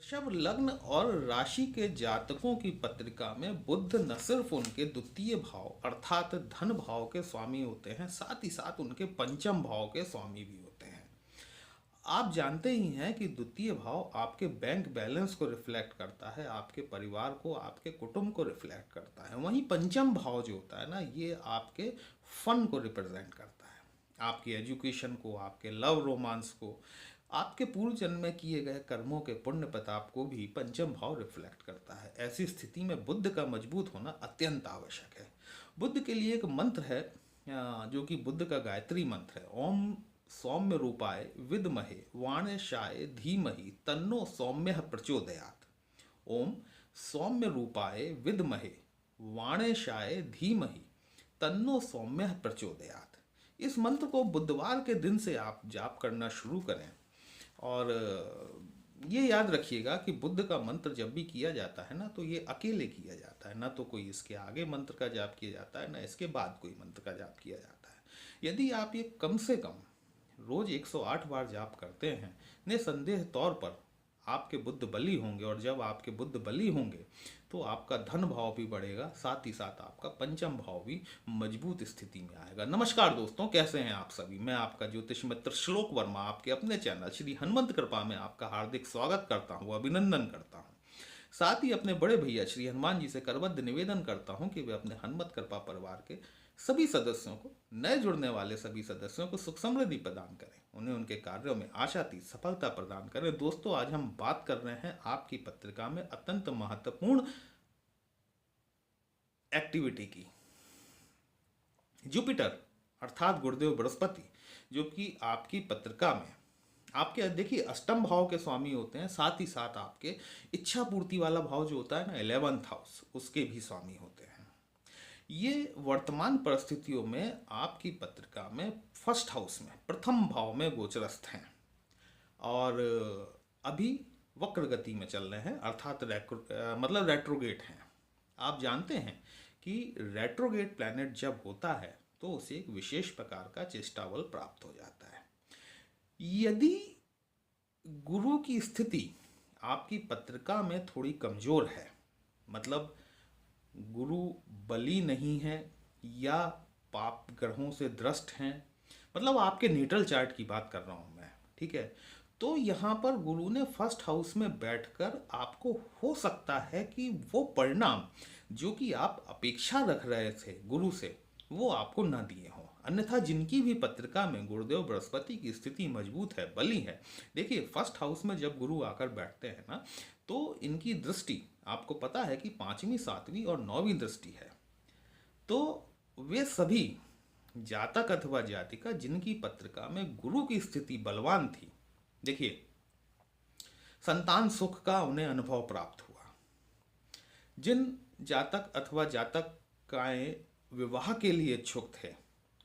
वृषभ लग्न और राशि के जातकों की पत्रिका में बुध न सिर्फ उनके द्वितीय भाव अर्थात धन भाव के स्वामी होते हैं, साथ ही साथ उनके पंचम भाव के स्वामी भी होते हैं। आप जानते ही हैं कि द्वितीय भाव आपके बैंक बैलेंस को रिफ्लेक्ट करता है, आपके परिवार को, आपके कुटुंब को रिफ्लेक्ट करता है। वहीं पंचम भाव जो होता है ना, ये आपके फन को रिप्रेजेंट करता है, आपकी एजुकेशन को, आपके लव रोमांस को, आपके पूर्व जन्म में किए गए कर्मों के पुण्य प्रताप को भी पंचम भाव रिफ्लेक्ट करता है। ऐसी स्थिति में बुद्ध का मजबूत होना अत्यंत आवश्यक है। बुद्ध के लिए एक मंत्र है जो कि बुद्ध का गायत्री मंत्र है। ओम सौम्य रूपाय विद्महे वाणेशाय धीमहि तन्नो सौम्य प्रचोदयात्। ओम सौम्य रूपाय विद्महे वाणेशाय धीमहि तन्नो सौम्य प्रचोदयात्। इस मंत्र को बुधवार के दिन से आप जाप करना शुरू करें। और ये याद रखिएगा कि बुद्ध का मंत्र जब भी किया जाता है ना, तो ये अकेले किया जाता है, ना तो कोई इसके आगे मंत्र का जाप किया जाता है, ना इसके बाद कोई मंत्र का जाप किया जाता है। यदि आप ये कम से कम रोज 108 बार जाप करते हैं, निसंदेह तौर पर आपके बुद्ध बली होंगे। और जब आपके बुद्ध बली होंगे तो आपका धन भाव भी बढ़ेगा, साथ ही साथ आपका पंचम भाव भी मजबूत स्थिति में आएगा। नमस्कार दोस्तों, कैसे हैं आप सभी। मैं आपका ज्योतिष मित्र श्लोक वर्मा आपके अपने चैनल श्री हनुमंत कृपा में आपका हार्दिक स्वागत करता हूँ, अभिनंदन करता हूँ। साथ ही अपने बड़े भैया श्री हनुमान जी से करबद्ध निवेदन करता हूँ कि वे अपने हनुमत कृपा परिवार के सभी सदस्यों को, नए जुड़ने वाले सभी सदस्यों को सुख समृद्धि प्रदान करें, उन्हें उनके कार्यों में आशातीत सफलता प्रदान करें। दोस्तों, आज हम बात कर रहे हैं आपकी पत्रिका में अत्यंत महत्वपूर्ण एक्टिविटी की। जुपिटर अर्थात गुरुदेव बृहस्पति, जो कि आपकी पत्रिका में आपके देखिए अष्टम भाव के स्वामी होते हैं, साथ ही साथ आपके इच्छा पूर्ति वाला भाव जो होता है ना, 11th हाउस, उसके भी स्वामी होते हैं। ये वर्तमान परिस्थितियों में आपकी पत्रिका में फर्स्ट हाउस में प्रथम भाव में गोचरस्थ हैं और अभी वक्र गति में चल रहे हैं, अर्थात मतलब रेट्रोगेट हैं। आप जानते हैं कि रेट्रोगेट प्लैनेट जब होता है तो उसे एक विशेष प्रकार का चेष्टा बल प्राप्त हो जाता है। यदि गुरु की स्थिति आपकी पत्रिका में थोड़ी कमजोर है, मतलब गुरु बली नहीं है या पाप ग्रहों से द्रष्ट हैं, मतलब आपके नीटल चार्ट की बात कर रहा हूं मैं, ठीक है, तो यहाँ पर गुरु ने फर्स्ट हाउस में बैठकर आपको हो सकता है कि वो परिणाम जो कि आप अपेक्षा रख रहे थे गुरु से, वो आपको ना दिए हों। अन्यथा जिनकी भी पत्रिका में गुरुदेव बृहस्पति की स्थिति मजबूत है, बली है, देखिए फर्स्ट हाउस में जब गुरु आकर बैठते हैं ना, तो इनकी दृष्टि आपको पता है कि 5वीं 7वीं और 9वीं दृष्टि है। तो वे सभी जातक अथवा जातिका जिनकी पत्रिका में गुरु की स्थिति बलवान थी, देखिए संतान सुख का उन्हें अनुभव प्राप्त हुआ। जिन जातक अथवा जातकाएं विवाह के लिए इच्छुक थे,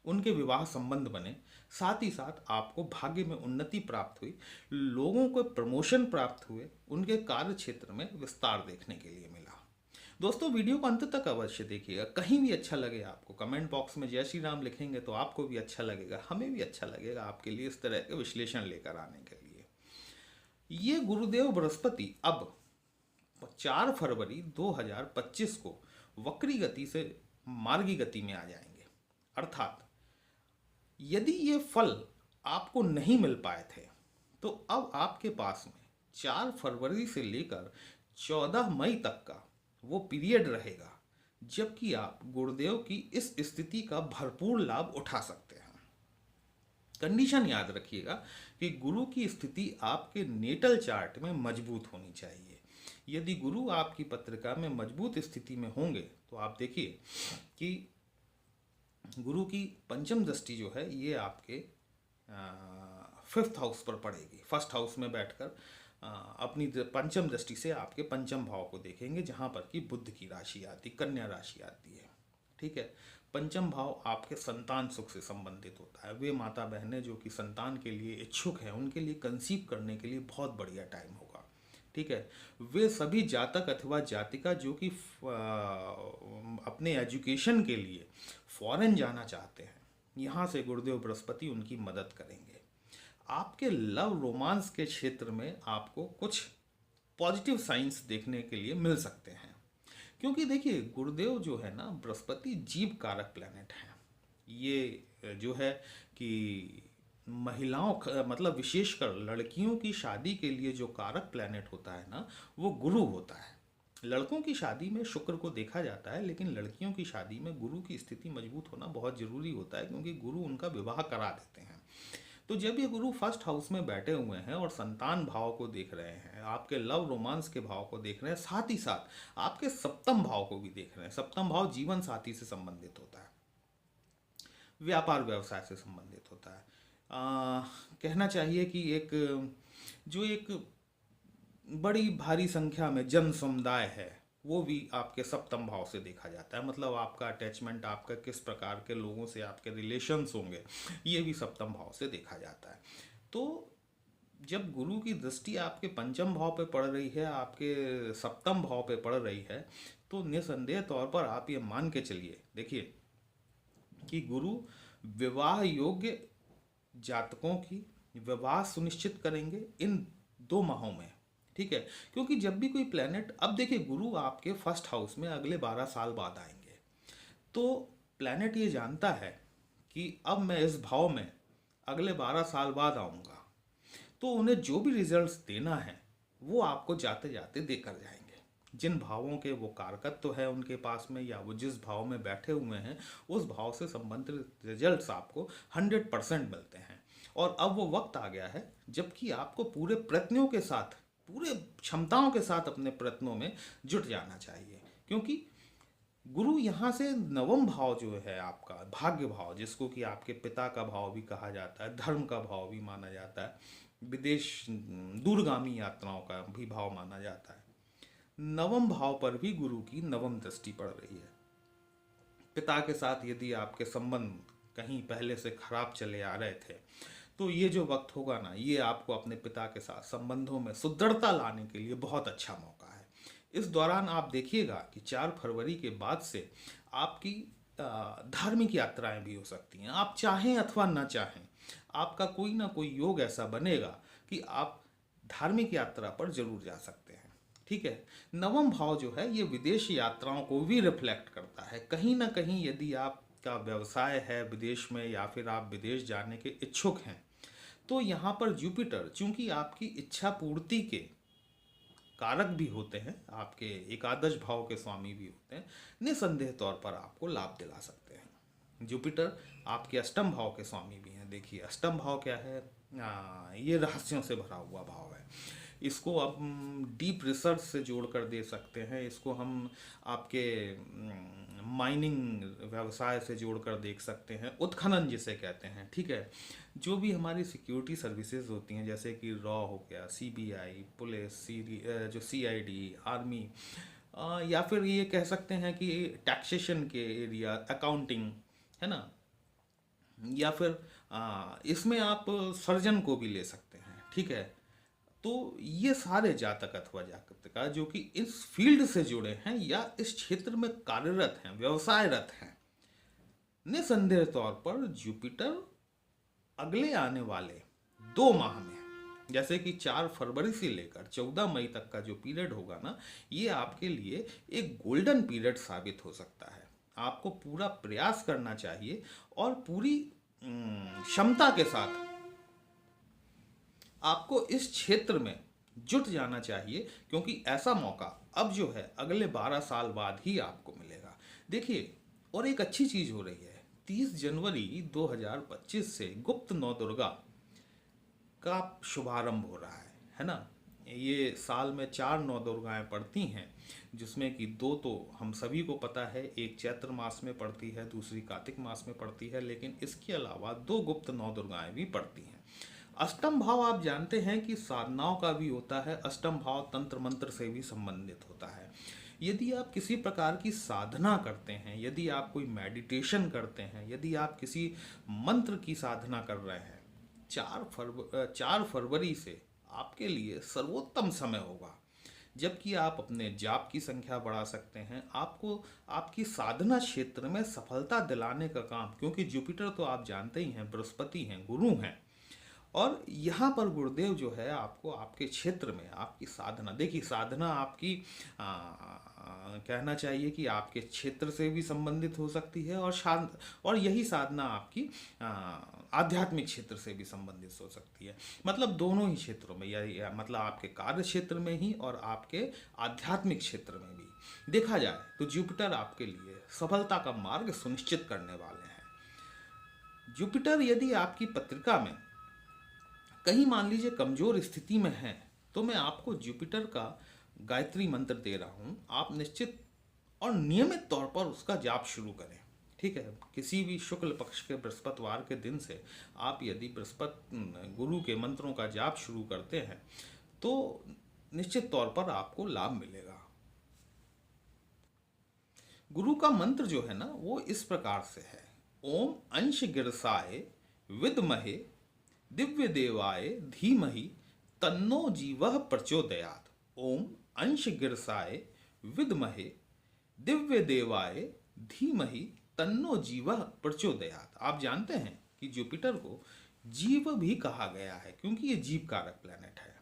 उनके विवाह संबंध बने, साथ ही साथ आपको भाग्य में उन्नति प्राप्त हुई, लोगों को प्रमोशन प्राप्त हुए, उनके कार्य क्षेत्र में विस्तार देखने के लिए मिला। दोस्तों, वीडियो को अंत तक अवश्य देखिएगा। कहीं भी अच्छा लगे आपको, कमेंट बॉक्स में जय श्री राम लिखेंगे तो आपको भी अच्छा लगेगा, हमें भी अच्छा लगेगा आपके लिए इस तरह के विश्लेषण लेकर आने के लिए। ये गुरुदेव बृहस्पति अब 4 फरवरी 2025 को वक्री गति से मार्गी गति में आ जाएंगे। अर्थात यदि ये फल आपको नहीं मिल पाए थे तो अब आपके पास में 4 फरवरी से लेकर 14 मई तक का वो पीरियड रहेगा, जबकि आप गुरुदेव की इस स्थिति का भरपूर लाभ उठा सकते हैं। कंडीशन याद रखिएगा कि गुरु की स्थिति आपके नेटल चार्ट में मजबूत होनी चाहिए। यदि गुरु आपकी पत्रिका में मजबूत स्थिति में होंगे तो आप देखिए कि गुरु की पंचम दृष्टि जो है ये आपके 5th हाउस पर पड़ेगी। फर्स्ट हाउस में बैठकर अपनी पंचम दृष्टि से आपके पंचम भाव को देखेंगे, जहाँ पर कि बुध की राशि आती, कन्या राशि आती है, ठीक है। पंचम भाव आपके संतान सुख से संबंधित होता है। वे माता बहनें जो कि संतान के लिए इच्छुक हैं, उनके लिए कंसीव करने के लिए बहुत बढ़िया टाइम होगा, ठीक है। वे सभी जातक अथवा जातिका जो कि अपने एजुकेशन के लिए फॉरेन जाना चाहते हैं, यहाँ से गुरुदेव बृहस्पति उनकी मदद करेंगे। आपके लव रोमांस के क्षेत्र में आपको कुछ पॉजिटिव साइंस देखने के लिए मिल सकते हैं। क्योंकि देखिए गुरुदेव जो है ना, बृहस्पति जीव कारक प्लैनेट है। ये जो है कि मतलब विशेषकर लड़कियों की शादी के लिए जो कारक प्लैनेट होता है ना, वो गुरु होता है। लड़कों की शादी में शुक्र को देखा जाता है, लेकिन लड़कियों की शादी में गुरु की स्थिति मजबूत होना बहुत जरूरी होता है, क्योंकि गुरु उनका विवाह करा देते हैं। तो जब ये गुरु फर्स्ट हाउस में बैठे हुए हैं और संतान भाव को देख रहे हैं, आपके लव रोमांस के भाव को देख रहे हैं, साथ ही साथ आपके सप्तम भाव को भी देख रहे हैं। सप्तम भाव जीवन साथी से संबंधित होता है, व्यापार व्यवसाय से संबंधित होता है। कहना चाहिए कि एक बड़ी भारी संख्या में जन समुदाय है, वो भी आपके सप्तम भाव से देखा जाता है। मतलब आपका अटैचमेंट, आपका किस प्रकार के लोगों से आपके रिलेशंस होंगे, ये भी सप्तम भाव से देखा जाता है। तो जब गुरु की दृष्टि आपके पंचम भाव पे पड़ रही है, आपके सप्तम भाव पे पड़ रही है, तो निसंदेह तौर पर आप ये मान के चलिए, देखिए कि गुरु विवाह योग्य जातकों की विवाह सुनिश्चित करेंगे इन 2 माहों में, ठीक है। क्योंकि जब भी कोई प्लेनेट, अब देखिए गुरु आपके फर्स्ट हाउस में अगले 12 साल बाद आएंगे, तो प्लेनेट ये जानता है कि अब मैं इस भाव में अगले 12 साल बाद आऊँगा, तो उन्हें जो भी रिजल्ट्स देना है वो आपको जाते जाते देकर जाएंगे। जिन भावों के वो कारकत्व है उनके पास में, या वो जिस भाव में बैठे हुए हैं, उस भाव से संबंधित रिजल्ट्स आपको 100% मिलते हैं। और अब वो वक्त आ गया है जबकि आपको पूरे प्रयत्नों के साथ, पूरे क्षमताओं के साथ अपने प्रयत्नों में जुट जाना चाहिए। क्योंकि गुरु यहाँ से नवम भाव जो है आपका भाग्य भाव, जिसको कि आपके पिता का भाव भी कहा जाता है, धर्म का भाव भी माना जाता है, विदेश दूरगामी यात्राओं का भी भाव माना जाता है, नवम भाव पर भी गुरु की नवम दृष्टि पड़ रही है। पिता के साथ यदि आपके संबंध कहीं पहले से खराब चले आ रहे थे, तो ये जो वक्त होगा ना, ये आपको अपने पिता के साथ संबंधों में सुदृढ़ता लाने के लिए बहुत अच्छा मौका है। इस दौरान आप देखिएगा कि 4 फरवरी के बाद से आपकी धार्मिक यात्राएं भी हो सकती हैं। आप चाहें अथवा ना चाहें, आपका कोई ना कोई योग ऐसा बनेगा कि आप धार्मिक यात्रा पर जरूर जा सकते हैं, ठीक है। नवम भाव जो है ये विदेश यात्राओं को भी रिफ्लेक्ट करता है। कहीं ना कहीं यदि आपका व्यवसाय है विदेश में, या फिर आप विदेश जाने के इच्छुक हैं, तो यहाँ पर जुपिटर चूंकि आपकी इच्छा पूर्ति के कारक भी होते हैं, आपके एकादश भाव के स्वामी भी होते हैं, निसंदेह तौर पर आपको लाभ दिला सकते हैं। जुपिटर आपके अष्टम भाव के स्वामी भी हैं। देखिए अष्टम भाव क्या है, ये रहस्यों से भरा हुआ भाव है। इसको आप डीप रिसर्च से जोड़कर दे सकते हैं, इसको हम आपके माइनिंग व्यवसाय से जोड़कर देख सकते हैं, उत्खनन जिसे कहते हैं, ठीक है। जो भी हमारी सिक्योरिटी सर्विसेज होती हैं, जैसे कि रॉ हो गया, सीबीआई, पुलिस, जो सीआईडी, आर्मी, या फिर ये कह सकते हैं कि टैक्सेशन के एरिया, अकाउंटिंग, है ना, या फिर इसमें आप सर्जन को भी ले सकते हैं, ठीक है। तो ये सारे जातक अथवा जातका जो कि इस फील्ड से जुड़े हैं या इस क्षेत्र में कार्यरत हैं, व्यवसायरत हैं, निसंदेह तौर पर जुपिटर अगले आने वाले 2 माह में, जैसे कि 4 फरवरी से लेकर 14 मई तक का जो पीरियड होगा ना, ये आपके लिए एक गोल्डन पीरियड साबित हो सकता है। आपको पूरा प्रयास करना चाहिए और पूरी क्षमता के साथ आपको इस क्षेत्र में जुट जाना चाहिए, क्योंकि ऐसा मौका अब जो है अगले 12 साल बाद ही आपको मिलेगा। देखिए और एक अच्छी चीज हो रही है, 30 जनवरी 2025 से गुप्त नवदुर्गा का शुभारंभ हो रहा है ना। ये साल में 4 नवदुर्गाएं पड़ती हैं, जिसमें कि 2 तो हम सभी को पता है, एक चैत्र मास में पड़ती है, दूसरी कार्तिक मास में पड़ती है, लेकिन इसके अलावा 2 गुप्त नवदुर्गाएं भी पड़ती हैं। अष्टम भाव आप जानते हैं कि साधनाओं का भी होता है, अष्टम भाव तंत्र मंत्र से भी संबंधित होता है। यदि आप किसी प्रकार की साधना करते हैं, यदि आप कोई मेडिटेशन करते हैं, यदि आप किसी मंत्र की साधना कर रहे हैं, 4 फरवरी से आपके लिए सर्वोत्तम समय होगा, जबकि आप अपने जाप की संख्या बढ़ा सकते हैं। आपको आपकी साधना क्षेत्र में सफलता दिलाने का काम, क्योंकि जुपिटर तो आप जानते ही हैं बृहस्पति हैं, गुरु हैं, और यहाँ पर गुरुदेव जो है आपको आपके क्षेत्र में आपकी साधना, देखिए साधना आपकी कहना चाहिए कि आपके क्षेत्र से भी संबंधित हो सकती है, और शांत, और यही साधना आपकी आध्यात्मिक क्षेत्र से भी संबंधित हो सकती है। मतलब दोनों ही क्षेत्रों में, या मतलब आपके कार्य क्षेत्र में ही और आपके आध्यात्मिक क्षेत्र में भी देखा जाए तो जुपिटर आपके लिए सफलता का मार्ग सुनिश्चित करने वाले हैं। जुपिटर यदि आपकी पत्रिका में कहीं मान लीजिए कमजोर स्थिति में है, तो मैं आपको जुपिटर का गायत्री मंत्र दे रहा हूँ, आप निश्चित और नियमित तौर पर उसका जाप शुरू करें। ठीक है, किसी भी शुक्ल पक्ष के बृहस्पतिवार के दिन से आप यदि बृहस्पति गुरु के मंत्रों का जाप शुरू करते हैं तो निश्चित तौर पर आपको लाभ मिलेगा। गुरु का मंत्र जो है ना वो इस प्रकार से है, ओम अंश गिरसाय विद्महे दिव्य देवाय धीमहि तन्नो जीवः प्रचोदयात्। ओम अंश गिरसाय विद्महे दिव्य देवाय धीमहि तन्नो जीवः प्रचोदयात्। आप जानते हैं कि जुपिटर को जीव भी कहा गया है क्योंकि ये जीव कारक प्लैनेट है।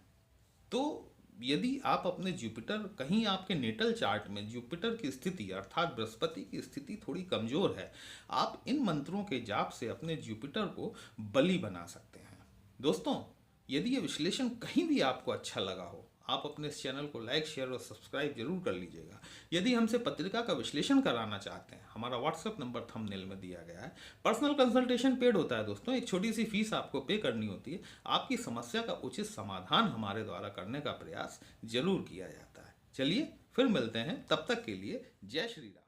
तो यदि आप अपने जुपिटर, कहीं आपके नेटल चार्ट में जुपिटर की स्थिति अर्थात बृहस्पति की स्थिति थोड़ी कमजोर है, आप इन मंत्रों के जाप से अपने जुपिटर को बली बना सकते हैं। दोस्तों, यदि ये विश्लेषण कहीं भी आपको अच्छा लगा हो, आप अपने इस चैनल को लाइक, शेयर और सब्सक्राइब जरूर कर लीजिएगा। यदि हमसे पत्रिका का विश्लेषण कराना चाहते हैं, हमारा व्हाट्सएप नंबर थंबनेल में दिया गया है। पर्सनल कंसल्टेशन पेड होता है दोस्तों, एक छोटी सी फीस आपको पे करनी होती है। आपकी समस्या का उचित समाधान हमारे द्वारा करने का प्रयास जरूर किया जाता है। चलिए फिर मिलते हैं, तब तक के लिए जय श्री राम।